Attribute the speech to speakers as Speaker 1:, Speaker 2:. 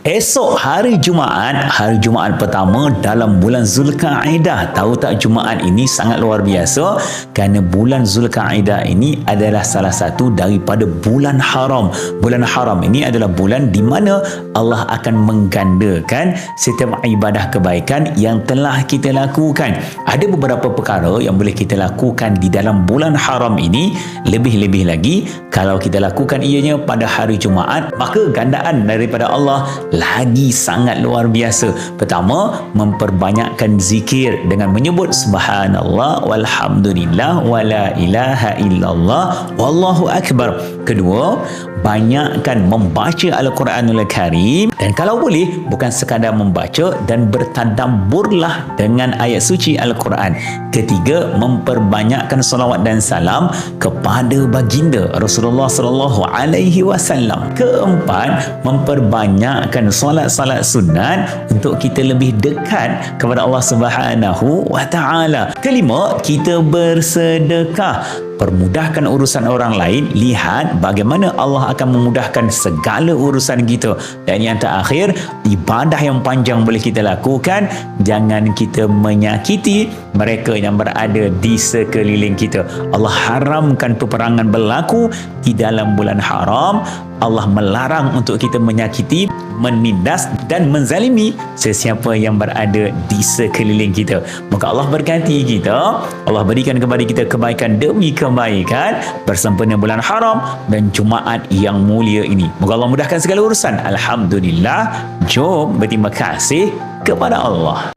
Speaker 1: Esok hari Jumaat pertama dalam bulan Zulkaidah. Tahu tak, Jumaat ini sangat luar biasa kerana bulan Zulkaidah ini adalah salah satu daripada bulan haram. Bulan haram ini adalah bulan di mana Allah akan menggandakan setiap ibadah kebaikan yang telah kita lakukan. Ada beberapa perkara yang boleh kita lakukan di dalam bulan haram ini, lebih-lebih lagi kalau kita lakukan ianya pada hari Jumaat, maka gandaan daripada Allah lagi sangat luar biasa. Pertama, memperbanyakkan zikir dengan menyebut subhanallah walhamdulillah wala ilaha illallah wallahu akbar. Kedua, banyakkan membaca Al-Quranul Karim, dan kalau boleh bukan sekadar membaca dan bertadabburlah dengan ayat suci Al-Quran. Ketiga, memperbanyakkan salawat dan salam kepada baginda Rasulullah sallallahu alaihi wasallam. Keempat, memperbanyakkan solat-solat sunat untuk kita lebih dekat kepada Allah Subhanahu wa taala. Kelima, kita bersedekah. Permudahkan urusan orang lain, lihat bagaimana Allah akan memudahkan segala urusan kita. Dan yang terakhir, ibadah yang panjang boleh kita lakukan, jangan kita menyakiti mereka yang berada di sekeliling kita. Allah haramkan peperangan berlaku di dalam bulan haram. Allah melarang untuk kita menyakiti, menindas dan menzalimi sesiapa yang berada di sekeliling kita. Maka Allah berkati kita, Allah berikan kepada kita kebaikan demi kebaikan bersempena bulan haram dan Jumaat yang mulia ini. Moga Allah mudahkan segala urusan. Alhamdulillah. Jom berterima kasih kepada Allah.